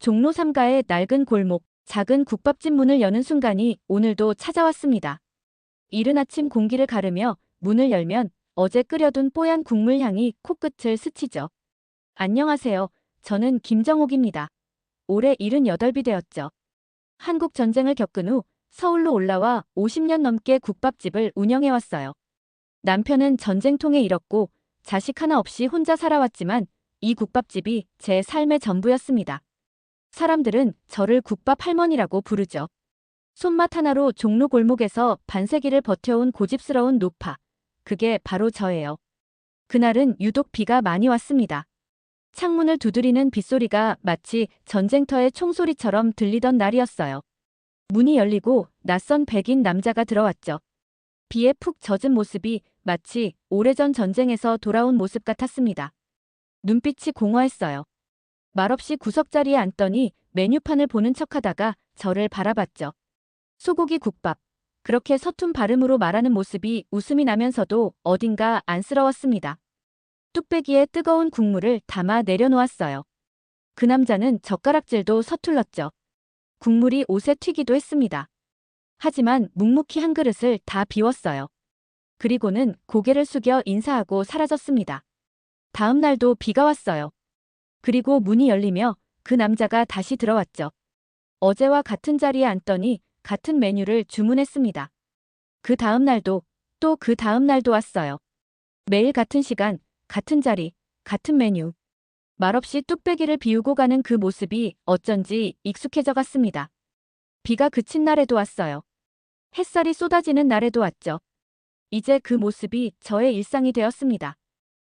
종로 3가의 낡은 골목, 작은 국밥집 문을 여는 순간이 오늘도 찾아왔습니다. 이른 아침 공기를 가르며 문을 열면 어제 끓여둔 뽀얀 국물 향이 코끝을 스치죠. 안녕하세요. 저는 김정옥입니다. 올해 78이 되었죠. 한국 전쟁을 겪은 후 서울로 올라와 50년 넘게 국밥집을 운영해왔어요. 남편은 전쟁통에 잃었고 자식 하나 없이 혼자 살아왔지만 이 국밥집이 제 삶의 전부였습니다. 사람들은 저를 국밥 할머니라고 부르죠. 손맛 하나로 종로 골목에서 반세기를 버텨온 고집스러운 노파. 그게 바로 저예요. 그날은 유독 비가 많이 왔습니다. 창문을 두드리는 빗소리가 마치 전쟁터의 총소리처럼 들리던 날이었어요. 문이 열리고 낯선 백인 남자가 들어왔죠. 비에 푹 젖은 모습이 마치 오래전 전쟁에서 돌아온 모습 같았습니다. 눈빛이 공허했어요. 말없이 구석자리에 앉더니 메뉴판을 보는 척하다가 저를 바라봤죠. 소고기 국밥. 그렇게 서툰 발음으로 말하는 모습이 웃음이 나면서도 어딘가 안쓰러웠습니다. 뚝배기에 뜨거운 국물을 담아 내려놓았어요. 그 남자는 젓가락질도 서툴렀죠. 국물이 옷에 튀기도 했습니다. 하지만 묵묵히 한 그릇을 다 비웠어요. 그리고는 고개를 숙여 인사하고 사라졌습니다. 다음 날도 비가 왔어요. 그리고 문이 열리며 그 남자가 다시 들어왔죠. 어제와 같은 자리에 앉더니 같은 메뉴를 주문했습니다. 그 다음 날도 또 그 다음 날도 왔어요. 매일 같은 시간, 같은 자리, 같은 메뉴. 말없이 뚝배기를 비우고 가는 그 모습이 어쩐지 익숙해져 갔습니다. 비가 그친 날에도 왔어요. 햇살이 쏟아지는 날에도 왔죠. 이제 그 모습이 저의 일상이 되었습니다.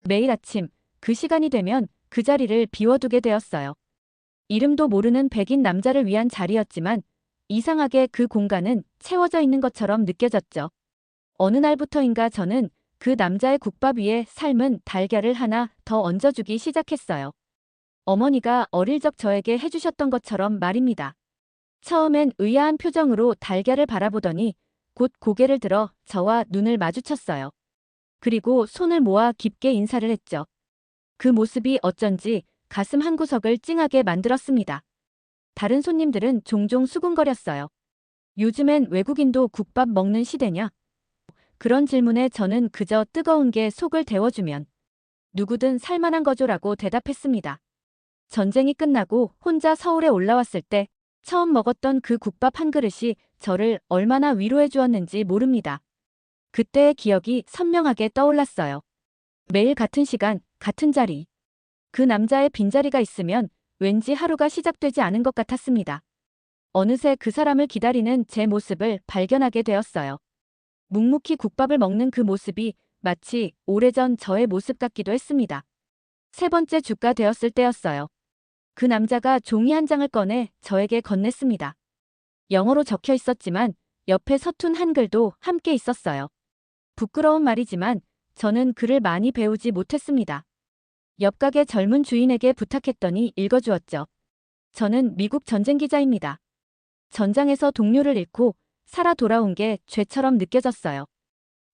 매일 아침 그 시간이 되면 그 자리를 비워두게 되었어요. 이름도 모르는 백인 남자를 위한 자리였지만 이상하게 그 공간은 채워져 있는 것처럼 느껴졌죠. 어느 날부터인가 저는 그 남자의 국밥 위에 삶은 달걀을 하나 더 얹어주기 시작했어요. 어머니가 어릴 적 저에게 해주셨던 것처럼 말입니다. 처음엔 의아한 표정으로 달걀을 바라보더니 곧 고개를 들어 저와 눈을 마주쳤어요. 그리고 손을 모아 깊게 인사를 했죠. 그 모습이 어쩐지 가슴 한구석을 찡하게 만들었습니다. 다른 손님들은 종종 수군거렸어요. 요즘엔 외국인도 국밥 먹는 시대냐? 그런 질문에 저는 그저 뜨거운 게 속을 데워주면 누구든 살만한 거죠라고 대답했습니다. 전쟁이 끝나고 혼자 서울에 올라왔을 때 처음 먹었던 그 국밥 한 그릇이 저를 얼마나 위로해 주었는지 모릅니다. 그때의 기억이 선명하게 떠올랐어요. 매일 같은 시간, 같은 자리. 그 남자의 빈자리가 있으면 왠지 하루가 시작되지 않은 것 같았습니다. 어느새 그 사람을 기다리는 제 모습을 발견하게 되었어요. 묵묵히 국밥을 먹는 그 모습이 마치 오래전 저의 모습 같기도 했습니다. 세 번째 주가 되었을 때였어요. 그 남자가 종이 한 장을 꺼내 저에게 건넸습니다. 영어로 적혀 있었지만 옆에 서툰 한글도 함께 있었어요. 부끄러운 말이지만 저는 글을 많이 배우지 못했습니다. 옆 가게 젊은 주인에게 부탁했더니 읽어주었죠. 저는 미국 전쟁 기자입니다. 전장에서 동료를 잃고 살아 돌아온 게 죄처럼 느껴졌어요.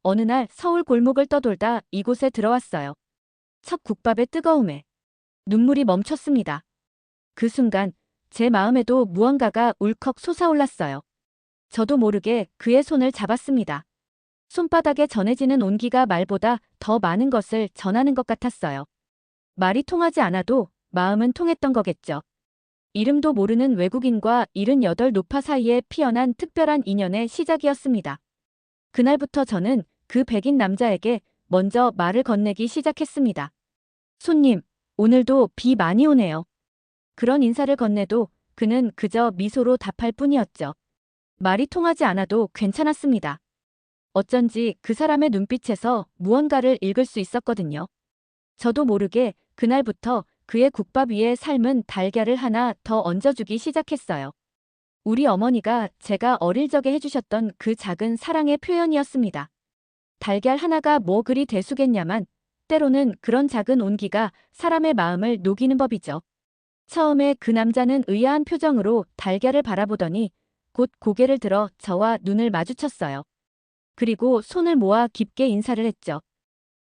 어느 날 서울 골목을 떠돌다 이곳에 들어왔어요. 첫 국밥의 뜨거움에 눈물이 멈췄습니다. 그 순간 제 마음에도 무언가가 울컥 솟아올랐어요. 저도 모르게 그의 손을 잡았습니다. 손바닥에 전해지는 온기가 말보다 더 많은 것을 전하는 것 같았어요. 말이 통하지 않아도 마음은 통했던 거겠죠. 이름도 모르는 외국인과 78 노파 사이에 피어난 특별한 인연의 시작이었습니다. 그날부터 저는 그 백인 남자에게 먼저 말을 건네기 시작했습니다. 손님, 오늘도 비 많이 오네요. 그런 인사를 건네도 그는 그저 미소로 답할 뿐이었죠. 말이 통하지 않아도 괜찮았습니다. 어쩐지 그 사람의 눈빛에서 무언가를 읽을 수 있었거든요. 저도 모르게 그날부터 그의 국밥 위에 삶은 달걀을 하나 더 얹어주기 시작했어요. 우리 어머니가 제가 어릴 적에 해주셨던 그 작은 사랑의 표현이었습니다. 달걀 하나가 뭐 그리 대수겠냐만 때로는 그런 작은 온기가 사람의 마음을 녹이는 법이죠. 처음에 그 남자는 의아한 표정으로 달걀을 바라보더니 곧 고개를 들어 저와 눈을 마주쳤어요. 그리고 손을 모아 깊게 인사를 했죠.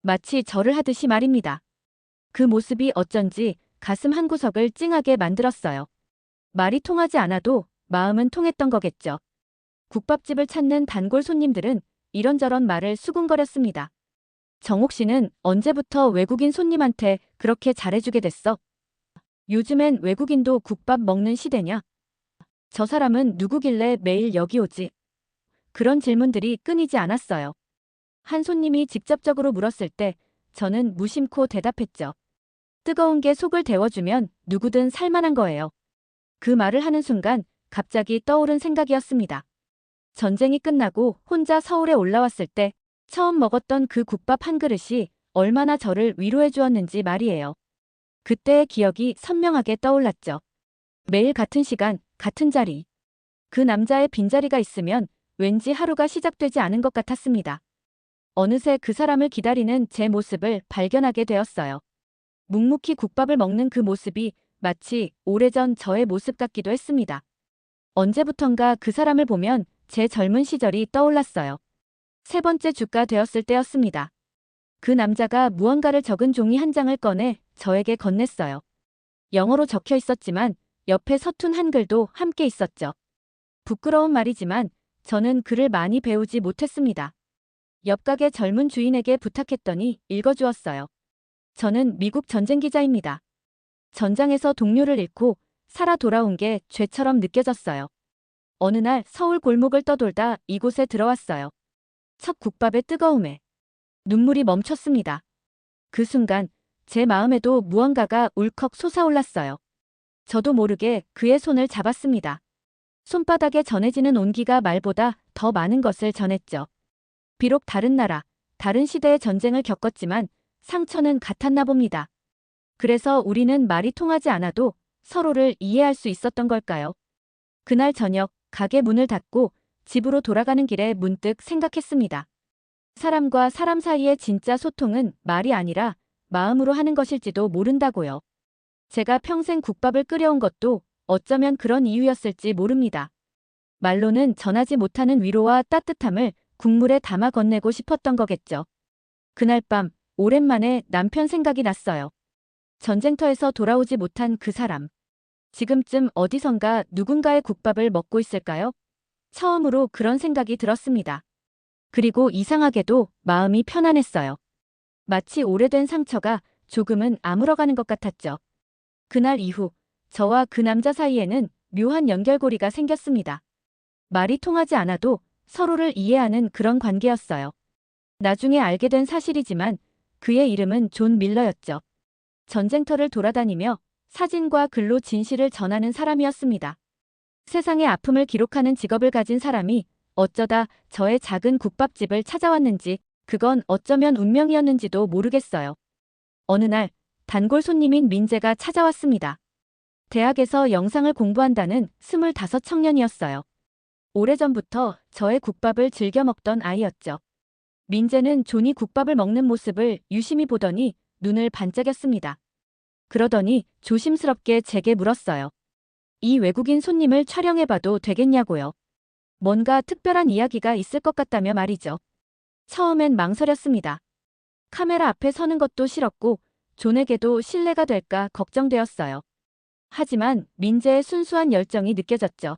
마치 절을 하듯이 말입니다. 그 모습이 어쩐지 가슴 한구석을 찡하게 만들었어요. 말이 통하지 않아도 마음은 통했던 거겠죠. 국밥집을 찾는 단골 손님들은 이런저런 말을 수군거렸습니다. 정옥 씨는 언제부터 외국인 손님한테 그렇게 잘해주게 됐어? 요즘엔 외국인도 국밥 먹는 시대냐? 저 사람은 누구길래 매일 여기 오지? 그런 질문들이 끊이지 않았어요. 한 손님이 직접적으로 물었을 때 저는 무심코 대답했죠. 뜨거운 게 속을 데워주면 누구든 살만한 거예요. 그 말을 하는 순간 갑자기 떠오른 생각이었습니다. 전쟁이 끝나고 혼자 서울에 올라왔을 때 처음 먹었던 그 국밥 한 그릇이 얼마나 저를 위로해 주었는지 말이에요. 그때의 기억이 선명하게 떠올랐죠. 매일 같은 시간, 같은 자리. 그 남자의 빈자리가 있으면 왠지 하루가 시작되지 않은 것 같았습니다. 어느새 그 사람을 기다리는 제 모습을 발견하게 되었어요. 묵묵히 국밥을 먹는 그 모습이 마치 오래전 저의 모습 같기도 했습니다. 언제부턴가 그 사람을 보면 제 젊은 시절이 떠올랐어요. 세 번째 주가 되었을 때였습니다. 그 남자가 무언가를 적은 종이 한 장을 꺼내 저에게 건넸어요. 영어로 적혀 있었지만 옆에 서툰 한글도 함께 있었죠. 부끄러운 말이지만 저는 글을 많이 배우지 못했습니다. 옆 가게 젊은 주인에게 부탁했더니 읽어주었어요. 저는 미국 전쟁 기자입니다. 전장에서 동료를 잃고 살아 돌아온 게 죄처럼 느껴졌어요. 어느 날 서울 골목을 떠돌다 이곳에 들어왔어요. 첫 국밥의 뜨거움에 눈물이 멈췄습니다. 그 순간 제 마음에도 무언가가 울컥 솟아올랐어요. 저도 모르게 그의 손을 잡았습니다. 손바닥에 전해지는 온기가 말보다 더 많은 것을 전했죠. 비록 다른 나라, 다른 시대의 전쟁을 겪었지만 상처는 같았나 봅니다. 그래서 우리는 말이 통하지 않아도 서로를 이해할 수 있었던 걸까요? 그날 저녁 가게 문을 닫고 집으로 돌아가는 길에 문득 생각했습니다. 사람과 사람 사이의 진짜 소통은 말이 아니라 마음으로 하는 것일지도 모른다고요. 제가 평생 국밥을 끓여온 것도 어쩌면 그런 이유였을지 모릅니다. 말로는 전하지 못하는 위로와 따뜻함을 국물에 담아 건네고 싶었던 거겠죠. 그날 밤 오랜만에 남편 생각이 났어요. 전쟁터에서 돌아오지 못한 그 사람. 지금쯤 어디선가 누군가의 국밥을 먹고 있을까요? 처음으로 그런 생각이 들었습니다. 그리고 이상하게도 마음이 편안했어요. 마치 오래된 상처가 조금은 아물어가는 것 같았죠. 그날 이후 저와 그 남자 사이에는 묘한 연결고리가 생겼습니다. 말이 통하지 않아도 서로를 이해하는 그런 관계였어요. 나중에 알게 된 사실이지만 그의 이름은 존 밀러였죠. 전쟁터를 돌아다니며 사진과 글로 진실을 전하는 사람이었습니다. 세상의 아픔을 기록하는 직업을 가진 사람이 어쩌다 저의 작은 국밥집을 찾아왔는지, 그건 어쩌면 운명이었는지도 모르겠어요. 어느 날 단골 손님인 민재가 찾아왔습니다. 대학에서 영상을 공부한다는 25 청년이었어요. 오래전부터 저의 국밥을 즐겨 먹던 아이였죠. 민재는 존이 국밥을 먹는 모습을 유심히 보더니 눈을 반짝였습니다. 그러더니 조심스럽게 제게 물었어요. 이 외국인 손님을 촬영해봐도 되겠냐고요. 뭔가 특별한 이야기가 있을 것 같다며 말이죠. 처음엔 망설였습니다. 카메라 앞에 서는 것도 싫었고 존에게도 신뢰가 될까 걱정되었어요. 하지만 민재의 순수한 열정이 느껴졌죠.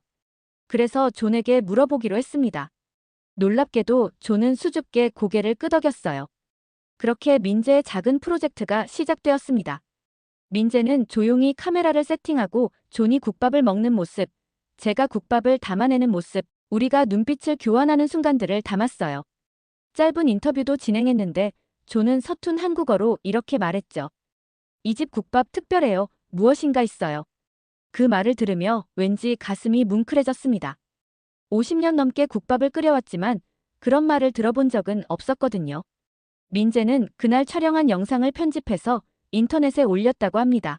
그래서 존에게 물어보기로 했습니다. 놀랍게도 존은 수줍게 고개를 끄덕였어요. 그렇게 민재의 작은 프로젝트가 시작되었습니다. 민재는 조용히 카메라를 세팅하고 존이 국밥을 먹는 모습, 제가 국밥을 담아내는 모습, 우리가 눈빛을 교환하는 순간들을 담았어요. 짧은 인터뷰도 진행했는데 존은 서툰 한국어로 이렇게 말했죠. 이 집 국밥 특별해요. 무엇인가 있어요. 그 말을 들으며 왠지 가슴이 뭉클해졌습니다. 50년 넘게 국밥을 끓여왔지만 그런 말을 들어본 적은 없었거든요. 민재는 그날 촬영한 영상을 편집해서 인터넷에 올렸다고 합니다.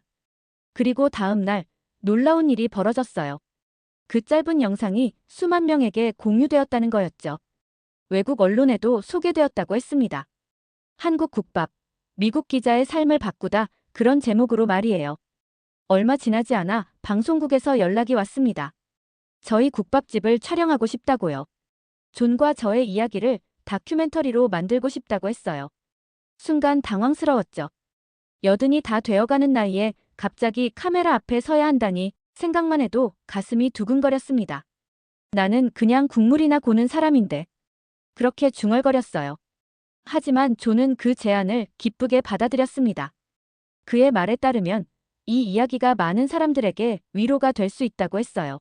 그리고 다음 날 놀라운 일이 벌어졌어요. 그 짧은 영상이 수만 명에게 공유되었다는 거였죠. 외국 언론에도 소개되었다고 했습니다. 한국 국밥, 미국 기자의 삶을 바꾸다, 그런 제목으로 말이에요. 얼마 지나지 않아 방송국에서 연락이 왔습니다. 저희 국밥집을 촬영하고 싶다고요. 존과 저의 이야기를 다큐멘터리로 만들고 싶다고 했어요. 순간 당황스러웠죠. 여든이 다 되어가는 나이에 갑자기 카메라 앞에 서야 한다니 생각만 해도 가슴이 두근거렸습니다. 나는 그냥 국물이나 고는 사람인데. 그렇게 중얼거렸어요. 하지만 조는 그 제안을 기쁘게 받아들였습니다. 그의 말에 따르면 이 이야기가 많은 사람들에게 위로가 될 수 있다고 했어요.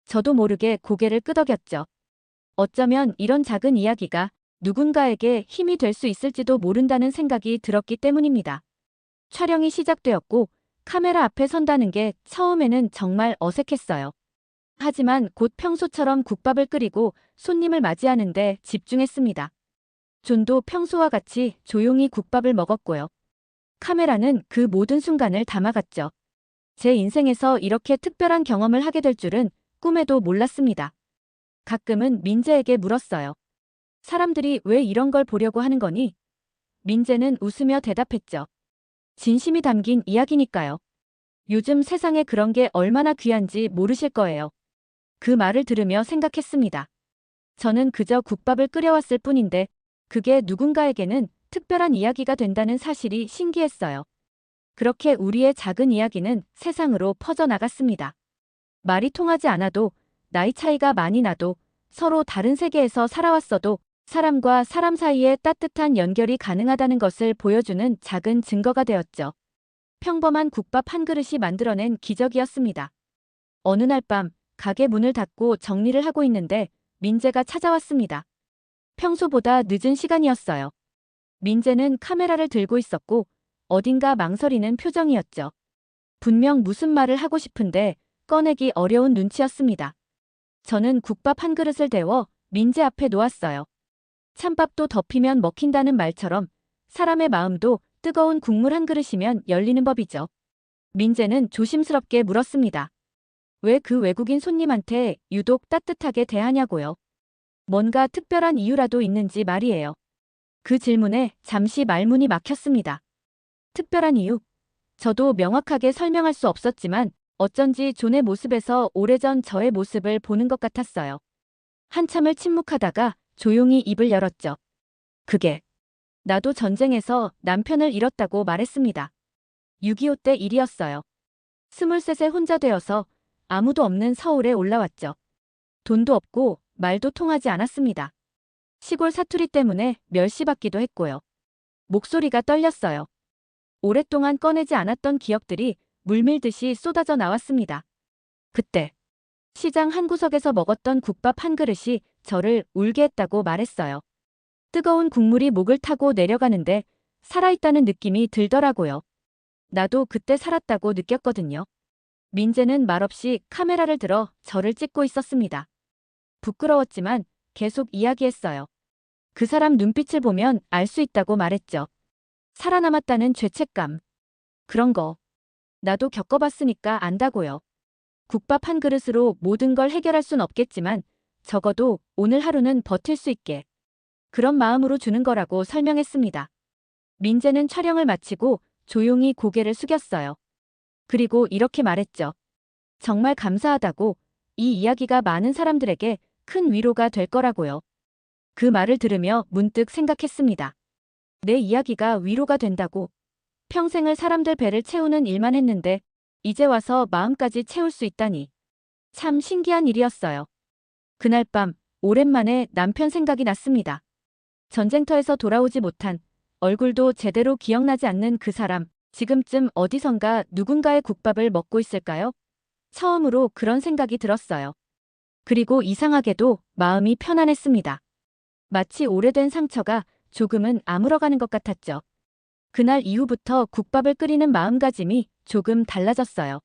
저도 모르게 고개를 끄덕였죠. 어쩌면 이런 작은 이야기가 누군가에게 힘이 될 수 있을지도 모른다는 생각이 들었기 때문입니다. 촬영이 시작되었고 카메라 앞에 선다는 게 처음에는 정말 어색했어요. 하지만 곧 평소처럼 국밥을 끓이고 손님을 맞이하는데 집중했습니다. 존도 평소와 같이 조용히 국밥을 먹었고요. 카메라는 그 모든 순간을 담아갔죠. 제 인생에서 이렇게 특별한 경험을 하게 될 줄은 꿈에도 몰랐습니다. 가끔은 민재에게 물었어요. 사람들이 왜 이런 걸 보려고 하는 거니? 민재는 웃으며 대답했죠. 진심이 담긴 이야기니까요. 요즘 세상에 그런 게 얼마나 귀한지 모르실 거예요. 그 말을 들으며 생각했습니다. 저는 그저 국밥을 끓여왔을 뿐인데 그게 누군가에게는 특별한 이야기가 된다는 사실이 신기했어요. 그렇게 우리의 작은 이야기는 세상으로 퍼져나갔습니다. 말이 통하지 않아도, 나이 차이가 많이 나도, 서로 다른 세계에서 살아왔어도 사람과 사람 사이에 따뜻한 연결이 가능하다는 것을 보여주는 작은 증거가 되었죠. 평범한 국밥 한 그릇이 만들어낸 기적이었습니다. 어느 날 밤 가게 문을 닫고 정리를 하고 있는데 민재가 찾아왔습니다. 평소보다 늦은 시간이었어요. 민재는 카메라를 들고 있었고 어딘가 망설이는 표정이었죠. 분명 무슨 말을 하고 싶은데 꺼내기 어려운 눈치였습니다. 저는 국밥 한 그릇을 데워 민재 앞에 놓았어요. 찬밥도 덮이면 먹힌다는 말처럼 사람의 마음도 뜨거운 국물 한 그릇이면 열리는 법이죠. 민재는 조심스럽게 물었습니다. 왜 그 외국인 손님한테 유독 따뜻하게 대하냐고요? 뭔가 특별한 이유라도 있는지 말이에요. 그 질문에 잠시 말문이 막혔습니다. 특별한 이유? 저도 명확하게 설명할 수 없었지만 어쩐지 존의 모습에서 오래전 저의 모습을 보는 것 같았어요. 한참을 침묵하다가 조용히 입을 열었죠. 그게 나도 전쟁에서 남편을 잃었다고 말했습니다. 6.25 때 일이었어요. 23세 혼자 되어서 아무도 없는 서울에 올라왔죠. 돈도 없고 말도 통하지 않았습니다. 시골 사투리 때문에 멸시받기도 했고요. 목소리가 떨렸어요. 오랫동안 꺼내지 않았던 기억들이 물밀듯이 쏟아져 나왔습니다. 그때 시장 한 구석에서 먹었던 국밥 한 그릇이 저를 울게 했다고 말했어요. 뜨거운 국물이 목을 타고 내려가는데 살아있다는 느낌이 들더라고요. 나도 그때 살았다고 느꼈거든요. 민재는 말없이 카메라를 들어 저를 찍고 있었습니다. 부끄러웠지만 계속 이야기했어요. 그 사람 눈빛을 보면 알 수 있다고 말했죠. 살아남았다는 죄책감. 그런 거. 나도 겪어봤으니까 안다고요. 국밥 한 그릇으로 모든 걸 해결할 순 없겠지만 적어도 오늘 하루는 버틸 수 있게. 그런 마음으로 주는 거라고 설명했습니다. 민재는 촬영을 마치고 조용히 고개를 숙였어요. 그리고 이렇게 말했죠. 정말 감사하다고, 이 이야기가 많은 사람들에게 큰 위로가 될 거라고요. 그 말을 들으며 문득 생각했습니다. 내 이야기가 위로가 된다고. 평생을 사람들 배를 채우는 일만 했는데 이제 와서 마음까지 채울 수 있다니. 참 신기한 일이었어요. 그날 밤 오랜만에 남편 생각이 났습니다. 전쟁터에서 돌아오지 못한, 얼굴도 제대로 기억나지 않는 그 사람, 지금쯤 어디선가 누군가의 국밥을 먹고 있을까요? 처음으로 그런 생각이 들었어요. 그리고 이상하게도 마음이 편안했습니다. 마치 오래된 상처가 조금은 아물어가는 것 같았죠. 그날 이후부터 국밥을 끓이는 마음가짐이 조금 달라졌어요.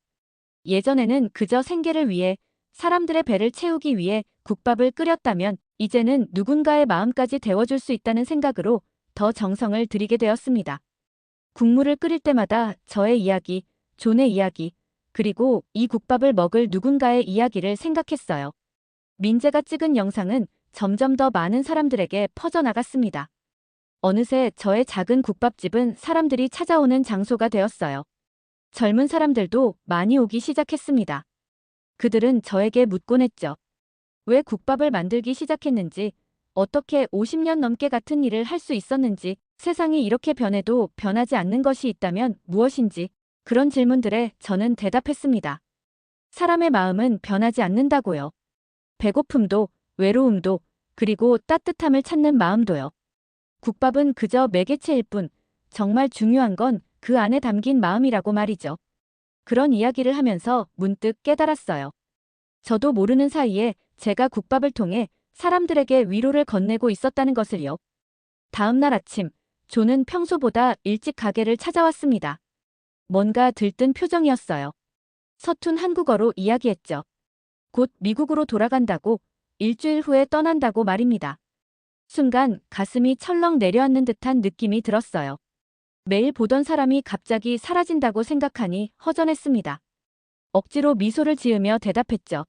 예전에는 그저 생계를 위해, 사람들의 배를 채우기 위해 국밥을 끓였다면 이제는 누군가의 마음까지 데워줄 수 있다는 생각으로 더 정성을 들이게 되었습니다. 국물을 끓일 때마다 저의 이야기, 존의 이야기, 그리고 이 국밥을 먹을 누군가의 이야기를 생각했어요. 민재가 찍은 영상은 점점 더 많은 사람들에게 퍼져나갔습니다. 어느새 저의 작은 국밥집은 사람들이 찾아오는 장소가 되었어요. 젊은 사람들도 많이 오기 시작했습니다. 그들은 저에게 묻곤 했죠. 왜 국밥을 만들기 시작했는지, 어떻게 50년 넘게 같은 일을 할 수 있었는지, 세상이 이렇게 변해도 변하지 않는 것이 있다면 무엇인지, 그런 질문들에 저는 대답했습니다. 사람의 마음은 변하지 않는다고요. 배고픔도, 외로움도, 그리고 따뜻함을 찾는 마음도요. 국밥은 그저 매개체일 뿐, 정말 중요한 건 그 안에 담긴 마음이라고 말이죠. 그런 이야기를 하면서 문득 깨달았어요. 저도 모르는 사이에 제가 국밥을 통해 사람들에게 위로를 건네고 있었다는 것을요. 다음 날 아침, 존은 평소보다 일찍 가게를 찾아왔습니다. 뭔가 들뜬 표정이었어요. 서툰 한국어로 이야기했죠. 곧 미국으로 돌아간다고, 일주일 후에 떠난다고 말입니다. 순간 가슴이 철렁 내려앉는 듯한 느낌이 들었어요. 매일 보던 사람이 갑자기 사라진다고 생각하니 허전했습니다. 억지로 미소를 지으며 대답했죠.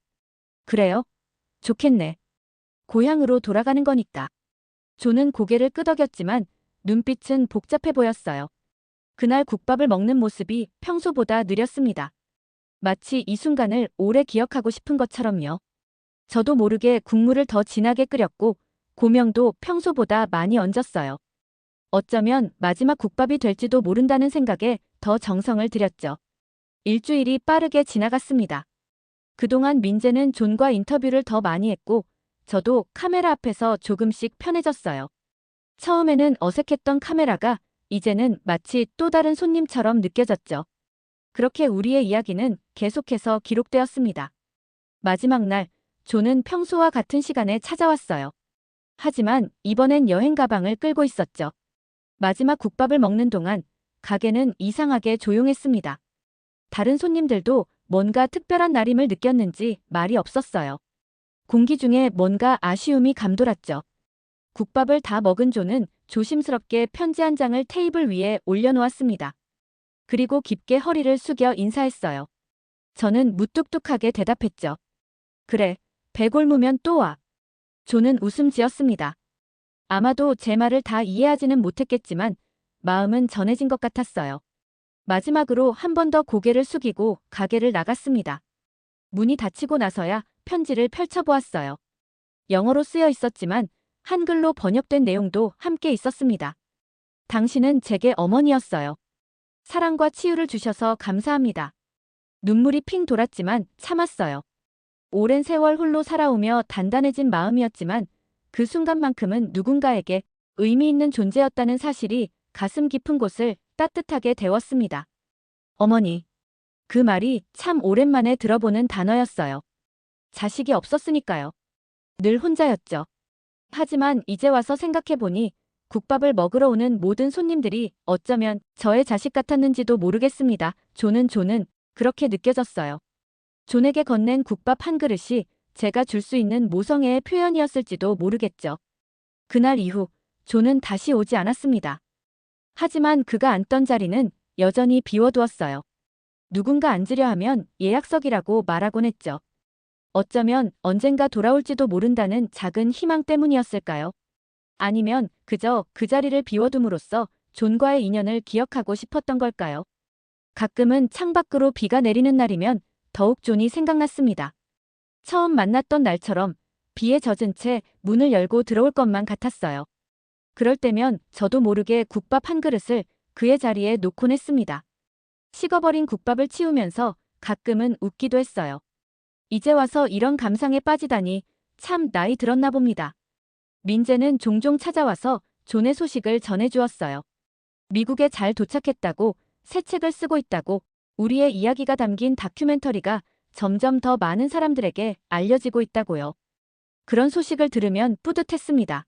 그래요? 좋겠네. 고향으로 돌아가는 거니까. 존은 고개를 끄덕였지만 눈빛은 복잡해 보였어요. 그날 국밥을 먹는 모습이 평소보다 느렸습니다. 마치 이 순간을 오래 기억하고 싶은 것처럼요. 저도 모르게 국물을 더 진하게 끓였고 고명도 평소보다 많이 얹었어요. 어쩌면 마지막 국밥이 될지도 모른다는 생각에 더 정성을 들였죠. 일주일이 빠르게 지나갔습니다. 그동안 민재는 존과 인터뷰를 더 많이 했고 저도 카메라 앞에서 조금씩 편해졌어요. 처음에는 어색했던 카메라가 이제는 마치 또 다른 손님처럼 느껴졌죠. 그렇게 우리의 이야기는 계속해서 기록되었습니다. 마지막 날, 존은 평소와 같은 시간에 찾아왔어요. 하지만 이번엔 여행 가방을 끌고 있었죠. 마지막 국밥을 먹는 동안 가게는 이상하게 조용했습니다. 다른 손님들도 뭔가 특별한 날임을 느꼈는지 말이 없었어요. 공기 중에 뭔가 아쉬움이 감돌았죠. 국밥을 다 먹은 존은 조심스럽게 편지 한 장을 테이블 위에 올려놓았습니다. 그리고 깊게 허리를 숙여 인사했어요. 저는 무뚝뚝하게 대답했죠. 그래, 배 곪으면 또 와. 존은 웃음 지었습니다. 아마도 제 말을 다 이해하지는 못했겠지만 마음은 전해진 것 같았어요. 마지막으로 한 번 더 고개를 숙이고 가게를 나갔습니다. 문이 닫히고 나서야 편지를 펼쳐보았어요. 영어로 쓰여 있었지만 한글로 번역된 내용도 함께 있었습니다. 당신은 제게 어머니였어요. 사랑과 치유를 주셔서 감사합니다. 눈물이 핑 돌았지만 참았어요. 오랜 세월 홀로 살아오며 단단해진 마음이었지만 그 순간만큼은 누군가에게 의미 있는 존재였다는 사실이 가슴 깊은 곳을 따뜻하게 데웠습니다. 어머니. 그 말이 참 오랜만에 들어보는 단어였어요. 자식이 없었으니까요. 늘 혼자였죠. 하지만 이제 와서 생각해보니 국밥을 먹으러 오는 모든 손님들이 어쩌면 저의 자식 같았는지도 모르겠습니다. 존은 그렇게 느껴졌어요. 존에게 건넨 국밥 한 그릇이 제가 줄 수 있는 모성애의 표현이었을지도 모르겠죠. 그날 이후 존은 다시 오지 않았습니다. 하지만 그가 앉던 자리는 여전히 비워두었어요. 누군가 앉으려 하면 예약석이라고 말하곤 했죠. 어쩌면 언젠가 돌아올지도 모른다는 작은 희망 때문이었을까요? 아니면 그저 그 자리를 비워둠으로써 존과의 인연을 기억하고 싶었던 걸까요? 가끔은 창밖으로 비가 내리는 날이면 더욱 존이 생각났습니다. 처음 만났던 날처럼 비에 젖은 채 문을 열고 들어올 것만 같았어요. 그럴 때면 저도 모르게 국밥 한 그릇을 그의 자리에 놓곤 했습니다. 식어버린 국밥을 치우면서 가끔은 웃기도 했어요. 이제 와서 이런 감상에 빠지다니 참 나이 들었나 봅니다. 민재는 종종 찾아와서 존의 소식을 전해주었어요. 미국에 잘 도착했다고, 새 책을 쓰고 있다고, 우리의 이야기가 담긴 다큐멘터리가 점점 더 많은 사람들에게 알려지고 있다고요. 그런 소식을 들으면 뿌듯했습니다.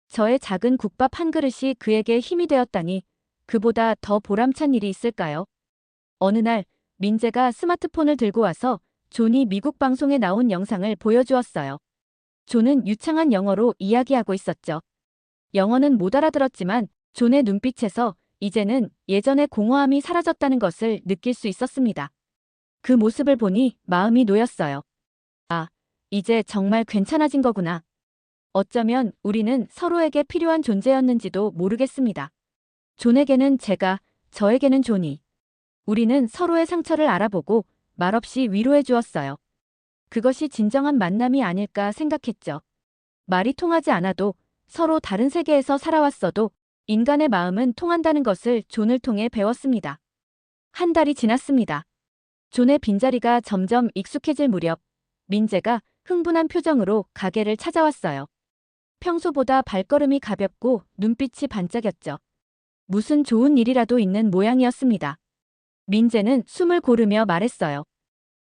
저의 작은 국밥 한 그릇이 그에게 힘이 되었다니 그보다 더 보람찬 일이 있을까요? 어느 날 민재가 스마트폰을 들고 와서 존이 미국 방송에 나온 영상을 보여주었어요. 존은 유창한 영어로 이야기하고 있었죠. 영어는 못 알아들었지만 존의 눈빛에서 이제는 예전의 공허함이 사라졌다는 것을 느낄 수 있었습니다. 그 모습을 보니 마음이 놓였어요. 아, 이제 정말 괜찮아진 거구나. 어쩌면 우리는 서로에게 필요한 존재였는지도 모르겠습니다. 존에게는 제가, 저에게는 존이. 우리는 서로의 상처를 알아보고 말없이 위로해 주었어요. 그것이 진정한 만남이 아닐까 생각했죠. 말이 통하지 않아도 서로 다른 세계에서 살아왔어도 인간의 마음은 통한다는 것을 존을 통해 배웠습니다. 한 달이 지났습니다. 존의 빈자리가 점점 익숙해질 무렵 민재가 흥분한 표정으로 가게를 찾아왔어요. 평소보다 발걸음이 가볍고 눈빛이 반짝였죠. 무슨 좋은 일이라도 있는 모양이었습니다. 민재는 숨을 고르며 말했어요.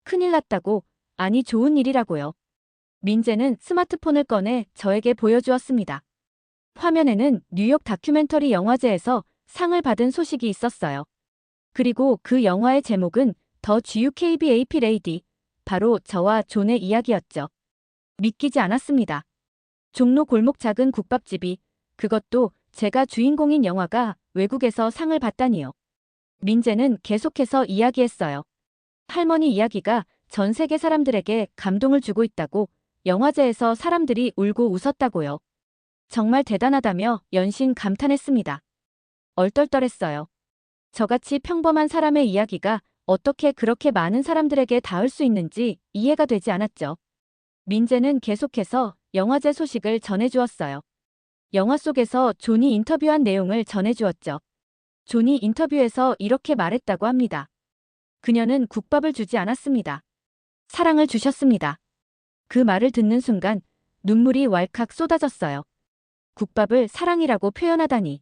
큰일 났다고. 아니 좋은 일이라고요. 민재는 스마트폰을 꺼내 저에게 보여주었습니다. 화면에는 뉴욕 다큐멘터리 영화제에서 상을 받은 소식이 있었어요. 그리고 그 영화의 제목은 더 GUKBAP 레이디, 바로 저와 존의 이야기였죠. 믿기지 않았습니다. 종로 골목 작은 국밥집이, 그것도 제가 주인공인 영화가 외국에서 상을 받다니요. 민재는 계속해서 이야기했어요. 할머니 이야기가 전 세계 사람들에게 감동을 주고 있다고, 영화제에서 사람들이 울고 웃었다고요. 정말 대단하다며 연신 감탄했습니다. 얼떨떨했어요. 저같이 평범한 사람의 이야기가 어떻게 그렇게 많은 사람들에게 닿을 수 있는지 이해가 되지 않았죠. 민재는 계속해서 영화제 소식을 전해주었어요. 영화 속에서 존이 인터뷰한 내용을 전해주었죠. 존이 인터뷰에서 이렇게 말했다고 합니다. 그녀는 국밥을 주지 않았습니다. 사랑을 주셨습니다. 그 말을 듣는 순간 눈물이 왈칵 쏟아졌어요. 국밥을 사랑이라고 표현하다니.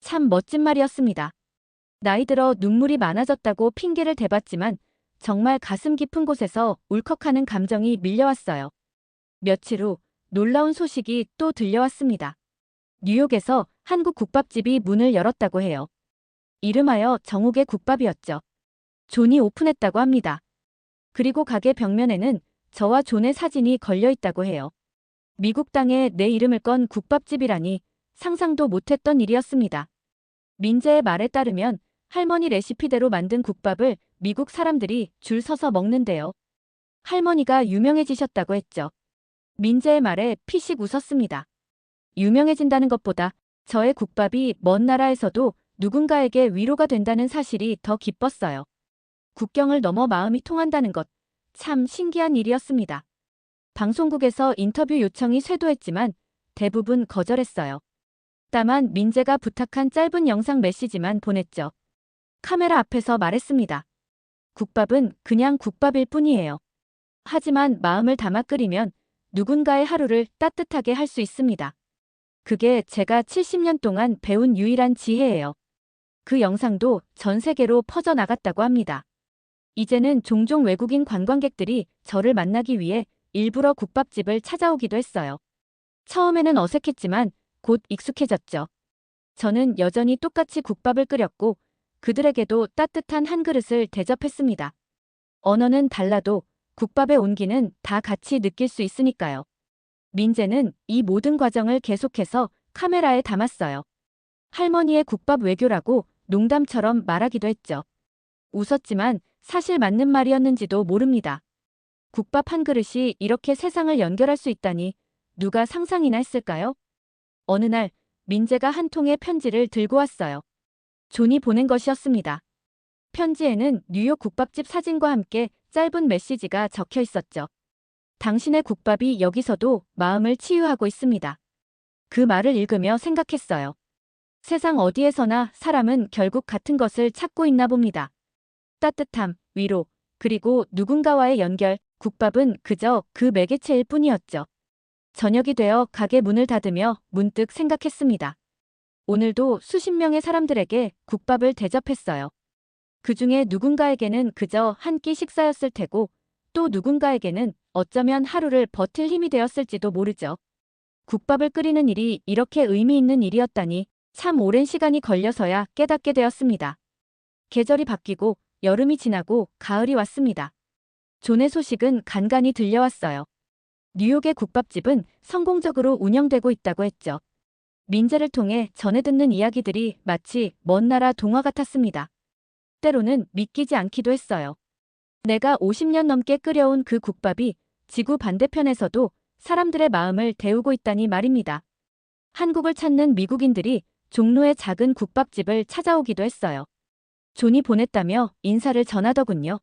참 멋진 말이었습니다. 나이 들어 눈물이 많아졌다고 핑계를 대봤지만 정말 가슴 깊은 곳에서 울컥하는 감정이 밀려왔어요. 며칠 후 놀라운 소식이 또 들려왔습니다. 뉴욕에서 한국 국밥집이 문을 열었다고 해요. 이름하여 정욱의 국밥이었죠. 존이 오픈했다고 합니다. 그리고 가게 벽면에는 저와 존의 사진이 걸려 있다고 해요. 미국 땅에 내 이름을 건 국밥집이라니 상상도 못했던 일이었습니다. 민재의 말에 따르면 할머니 레시피대로 만든 국밥을 미국 사람들이 줄 서서 먹는데요. 할머니가 유명해지셨다고 했죠. 민재의 말에 피식 웃었습니다. 유명해진다는 것보다 저의 국밥이 먼 나라에서도 누군가에게 위로가 된다는 사실이 더 기뻤어요. 국경을 넘어 마음이 통한다는 것, 참 신기한 일이었습니다. 방송국에서 인터뷰 요청이 쇄도했지만 대부분 거절했어요. 다만 민재가 부탁한 짧은 영상 메시지만 보냈죠. 카메라 앞에서 말했습니다. 국밥은 그냥 국밥일 뿐이에요. 하지만 마음을 담아 끓이면 누군가의 하루를 따뜻하게 할 수 있습니다. 그게 제가 70년 동안 배운 유일한 지혜예요. 그 영상도 전 세계로 퍼져나갔다고 합니다. 이제는 종종 외국인 관광객들이 저를 만나기 위해 일부러 국밥집을 찾아오기도 했어요. 처음에는 어색했지만 곧 익숙해졌죠. 저는 여전히 똑같이 국밥을 끓였고 그들에게도 따뜻한 한 그릇을 대접했습니다. 언어는 달라도 국밥의 온기는 다 같이 느낄 수 있으니까요. 민재는 이 모든 과정을 계속해서 카메라에 담았어요. 할머니의 국밥 외교라고 농담처럼 말하기도 했죠. 웃었지만 사실 맞는 말이었는지도 모릅니다. 국밥 한 그릇이 이렇게 세상을 연결할 수 있다니 누가 상상이나 했을까요? 어느 날 민재가 한 통의 편지를 들고 왔어요. 존이 보낸 것이었습니다. 편지에는 뉴욕 국밥집 사진과 함께 짧은 메시지가 적혀 있었죠. 당신의 국밥이 여기서도 마음을 치유하고 있습니다. 그 말을 읽으며 생각했어요. 세상 어디에서나 사람은 결국 같은 것을 찾고 있나 봅니다. 따뜻함, 위로, 그리고 누군가와의 연결, 국밥은 그저 그 매개체일 뿐이었죠. 저녁이 되어 가게 문을 닫으며 문득 생각했습니다. 오늘도 수십 명의 사람들에게 국밥을 대접했어요. 그 중에 누군가에게는 그저 한 끼 식사였을 테고 또 누군가에게는 어쩌면 하루를 버틸 힘이 되었을지도 모르죠. 국밥을 끓이는 일이 이렇게 의미 있는 일이었다니 참 오랜 시간이 걸려서야 깨닫게 되었습니다. 계절이 바뀌고 여름이 지나고 가을이 왔습니다. 존의 소식은 간간히 들려왔어요. 뉴욕의 국밥집은 성공적으로 운영되고 있다고 했죠. 민재를 통해 전해 듣는 이야기들이 마치 먼 나라 동화 같았습니다. 때로는 믿기지 않기도 했어요. 내가 50년 넘게 끓여온 그 국밥이 지구 반대편에서도 사람들의 마음을 데우고 있다니 말입니다. 한국을 찾는 미국인들이 종로의 작은 국밥집을 찾아오기도 했어요. 존이 보냈다며 인사를 전하더군요.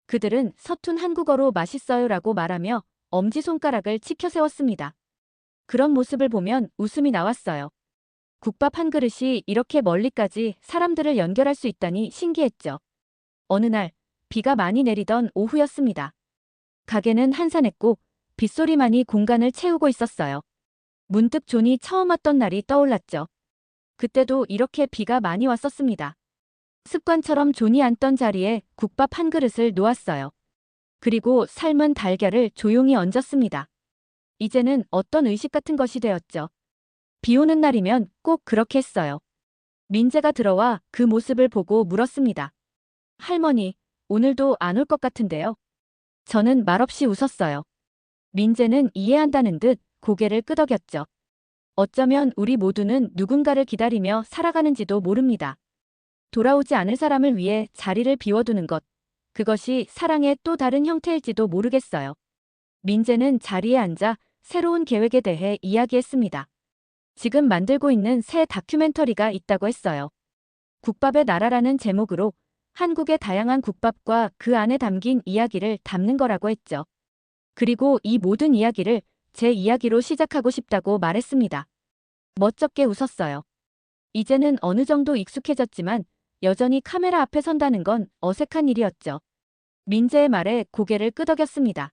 그들은 서툰 한국어로 맛있어요라고 말하며 엄지손가락을 치켜 세웠습니다. 그런 모습을 보면 웃음이 나왔어요. 국밥 한 그릇이 이렇게 멀리까지 사람들을 연결할 수 있다니 신기했죠. 어느 날 비가 많이 내리던 오후였습니다. 가게는 한산했고 빗소리만이 공간을 채우고 있었어요. 문득 존이 처음 왔던 날이 떠올랐죠. 그때도 이렇게 비가 많이 왔었습니다. 습관처럼 존이 앉던 자리에 국밥 한 그릇을 놓았어요. 그리고 삶은 달걀을 조용히 얹었습니다. 이제는 어떤 의식 같은 것이 되었죠. 비 오는 날이면 꼭 그렇게 했어요. 민재가 들어와 그 모습을 보고 물었습니다. 할머니, 오늘도 안 올 것 같은데요? 저는 말없이 웃었어요. 민재는 이해한다는 듯 고개를 끄덕였죠. 어쩌면 우리 모두는 누군가를 기다리며 살아가는지도 모릅니다. 돌아오지 않을 사람을 위해 자리를 비워두는 것, 그것이 사랑의 또 다른 형태일지도 모르겠어요. 민재는 자리에 앉아 새로운 계획에 대해 이야기했습니다. 지금 만들고 있는 새 다큐멘터리가 있다고 했어요. 국밥의 나라라는 제목으로 한국의 다양한 국밥과 그 안에 담긴 이야기를 담는 거라고 했죠. 그리고 이 모든 이야기를 제 이야기로 시작하고 싶다고 말했습니다. 멋쩍게 웃었어요. 이제는 어느 정도 익숙해졌지만 여전히 카메라 앞에 선다는 건 어색한 일이었죠. 민재의 말에 고개를 끄덕였습니다.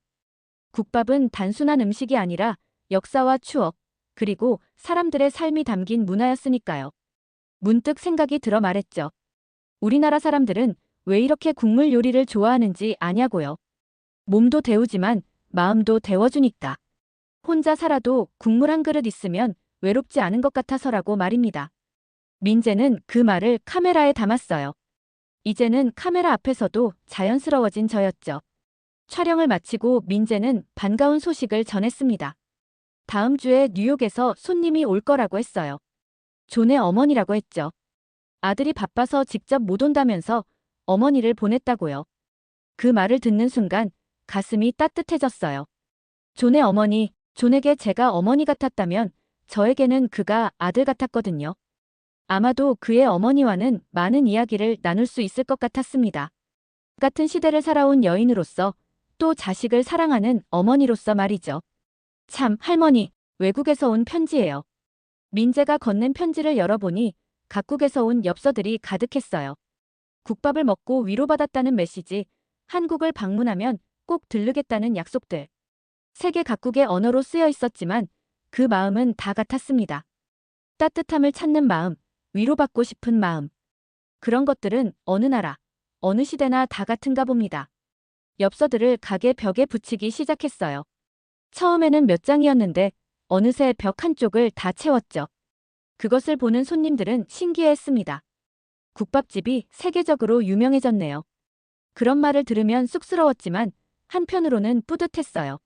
국밥은 단순한 음식이 아니라 역사와 추억, 그리고 사람들의 삶이 담긴 문화였으니까요. 문득 생각이 들어 말했죠. 우리나라 사람들은 왜 이렇게 국물 요리를 좋아하는지 아냐고요. 몸도 데우지만 마음도 데워주니까. 혼자 살아도 국물 한 그릇 있으면 외롭지 않은 것 같아서라고 말입니다. 민재는 그 말을 카메라에 담았어요. 이제는 카메라 앞에서도 자연스러워진 저였죠. 촬영을 마치고 민재는 반가운 소식을 전했습니다. 다음 주에 뉴욕에서 손님이 올 거라고 했어요. 존의 어머니라고 했죠. 아들이 바빠서 직접 못 온다면서 어머니를 보냈다고요. 그 말을 듣는 순간 가슴이 따뜻해졌어요. 존의 어머니, 존에게 제가 어머니 같았다면 저에게는 그가 아들 같았거든요. 아마도 그의 어머니와는 많은 이야기를 나눌 수 있을 것 같았습니다. 같은 시대를 살아온 여인으로서 또 자식을 사랑하는 어머니로서 말이죠. 참, 할머니, 외국에서 온 편지예요. 민재가 건넨 편지를 열어보니 각국에서 온 엽서들이 가득했어요. 국밥을 먹고 위로받았다는 메시지, 한국을 방문하면 꼭 들르겠다는 약속들. 세계 각국의 언어로 쓰여 있었지만 그 마음은 다 같았습니다. 따뜻함을 찾는 마음, 위로받고 싶은 마음. 그런 것들은 어느 나라, 어느 시대나 다 같은가 봅니다. 엽서들을 가게 벽에 붙이기 시작했어요. 처음에는 몇 장이었는데 어느새 벽 한쪽을 다 채웠죠. 그것을 보는 손님들은 신기해했습니다. 국밥집이 세계적으로 유명해졌네요. 그런 말을 들으면 쑥스러웠지만 한편으로는 뿌듯했어요.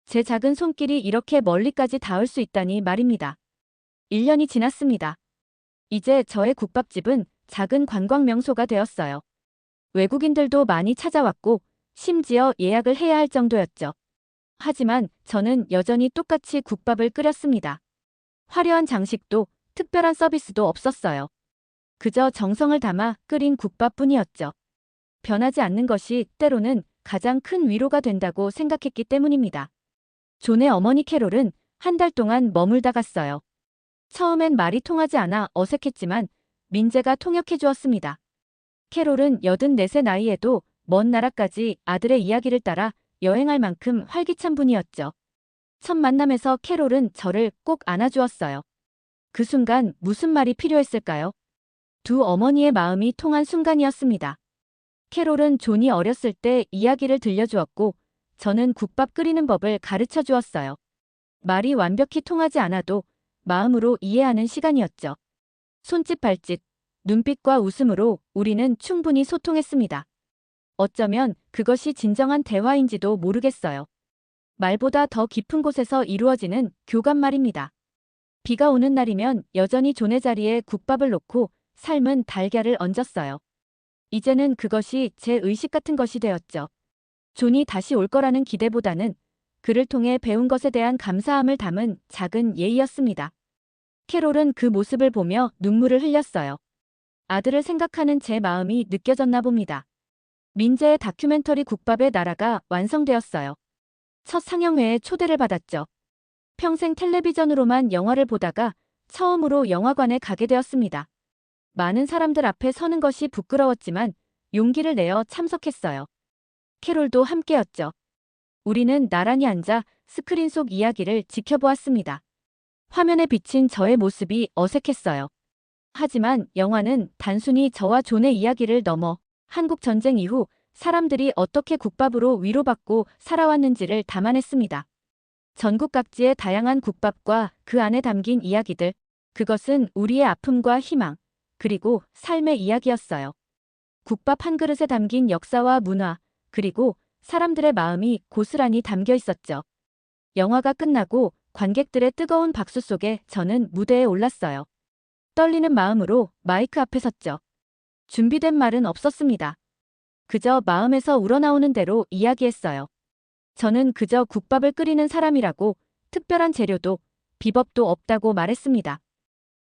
제 작은 손길이 이렇게 멀리까지 닿을 수 있다니 말입니다. 1년이 지났습니다. 이제 저의 국밥집은 작은 관광 명소가 되었어요. 외국인들도 많이 찾아왔고 심지어 예약을 해야 할 정도였죠. 하지만 저는 여전히 똑같이 국밥을 끓였습니다. 화려한 장식도 특별한 서비스도 없었어요. 그저 정성을 담아 끓인 국밥뿐이었죠. 변하지 않는 것이 때로는 가장 큰 위로가 된다고 생각했기 때문입니다. 존의 어머니 캐롤은 한 달 동안 머물다 갔어요. 처음엔 말이 통하지 않아 어색했지만 민재가 통역해 주었습니다. 캐롤은 84세 나이에도 먼 나라까지 아들의 이야기를 따라 여행할 만큼 활기찬 분이었죠. 첫 만남에서 캐롤은 저를 꼭 안아주었어요. 그 순간 무슨 말이 필요했을까요? 두 어머니의 마음이 통한 순간이었습니다. 캐롤은 존이 어렸을 때 이야기를 들려주었고 저는 국밥 끓이는 법을 가르쳐 주었어요. 말이 완벽히 통하지 않아도 마음으로 이해하는 시간이었죠. 손짓 발짓, 눈빛과 웃음으로 우리는 충분히 소통했습니다. 어쩌면 그것이 진정한 대화인지도 모르겠어요. 말보다 더 깊은 곳에서 이루어지는 교감 말입니다. 비가 오는 날이면 여전히 존의 자리에 국밥을 놓고 삶은 달걀을 얹었어요. 이제는 그것이 제 의식 같은 것이 되었죠. 존이 다시 올 거라는 기대보다는 그를 통해 배운 것에 대한 감사함을 담은 작은 예의였습니다. 캐롤은 그 모습을 보며 눈물을 흘렸어요. 아들을 생각하는 제 마음이 느껴졌나 봅니다. 민재의 다큐멘터리 국밥의 나라가 완성되었어요. 첫 상영회에 초대를 받았죠. 평생 텔레비전으로만 영화를 보다가 처음으로 영화관에 가게 되었습니다. 많은 사람들 앞에 서는 것이 부끄러웠지만 용기를 내어 참석했어요. 캐롤도 함께였죠. 우리는 나란히 앉아 스크린 속 이야기를 지켜보았습니다. 화면에 비친 저의 모습이 어색했어요. 하지만 영화는 단순히 저와 존의 이야기를 넘어 한국 전쟁 이후 사람들이 어떻게 국밥으로 위로받고 살아왔는지를 담아냈습니다. 전국 각지의 다양한 국밥과 그 안에 담긴 이야기들, 그것은 우리의 아픔과 희망, 그리고 삶의 이야기였어요. 국밥 한 그릇에 담긴 역사와 문화, 그리고 사람들의 마음이 고스란히 담겨 있었죠. 영화가 끝나고 관객들의 뜨거운 박수 속에 저는 무대에 올랐어요. 떨리는 마음으로 마이크 앞에 섰죠. 준비된 말은 없었습니다. 그저 마음에서 우러나오는 대로 이야기했어요. 저는 그저 국밥을 끓이는 사람이라고, 특별한 재료도 비법도 없다고 말했습니다.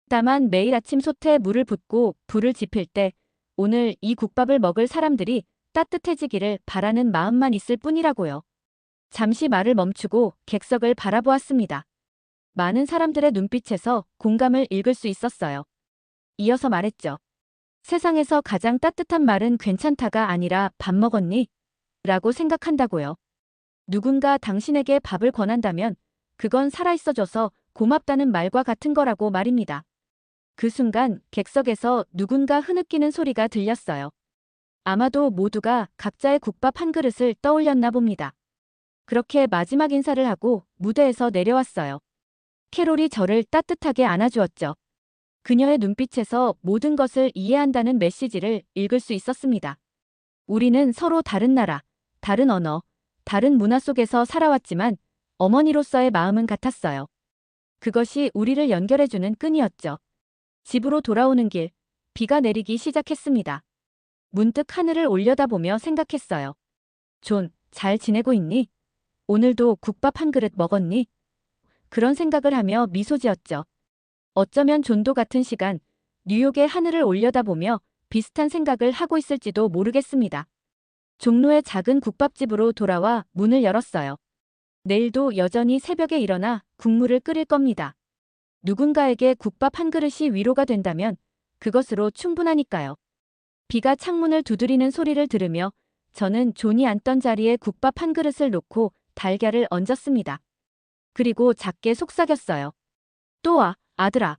다만 매일 아침 솥에 물을 붓고 불을 지필 때 오늘 이 국밥을 먹을 사람들이 따뜻해지기를 바라는 마음만 있을 뿐이라고요. 잠시 말을 멈추고 객석을 바라보았습니다. 많은 사람들의 눈빛에서 공감을 읽을 수 있었어요. 이어서 말했죠. 세상에서 가장 따뜻한 말은 괜찮다가 아니라 밥 먹었니? 라고 생각한다고요. 누군가 당신에게 밥을 권한다면 그건 살아있어줘서 고맙다는 말과 같은 거라고 말입니다. 그 순간 객석에서 누군가 흐느끼는 소리가 들렸어요. 아마도 모두가 각자의 국밥 한 그릇을 떠올렸나 봅니다. 그렇게 마지막 인사를 하고 무대에서 내려왔어요. 캐롤이 저를 따뜻하게 안아주었죠. 그녀의 눈빛에서 모든 것을 이해한다는 메시지를 읽을 수 있었습니다. 우리는 서로 다른 나라, 다른 언어, 다른 문화 속에서 살아왔지만 어머니로서의 마음은 같았어요. 그것이 우리를 연결해주는 끈이었죠. 집으로 돌아오는 길, 비가 내리기 시작했습니다. 문득 하늘을 올려다보며 생각했어요. 존, 잘 지내고 있니? 오늘도 국밥 한 그릇 먹었니? 그런 생각을 하며 미소 지었죠. 어쩌면 존도 같은 시간, 뉴욕의 하늘을 올려다보며 비슷한 생각을 하고 있을지도 모르겠습니다. 종로의 작은 국밥집으로 돌아와 문을 열었어요. 내일도 여전히 새벽에 일어나 국물을 끓일 겁니다. 누군가에게 국밥 한 그릇이 위로가 된다면 그것으로 충분하니까요. 비가 창문을 두드리는 소리를 들으며 저는 존이 앉던 자리에 국밥 한 그릇을 놓고 달걀을 얹었습니다. 그리고 작게 속삭였어요. 또 와, 아들아.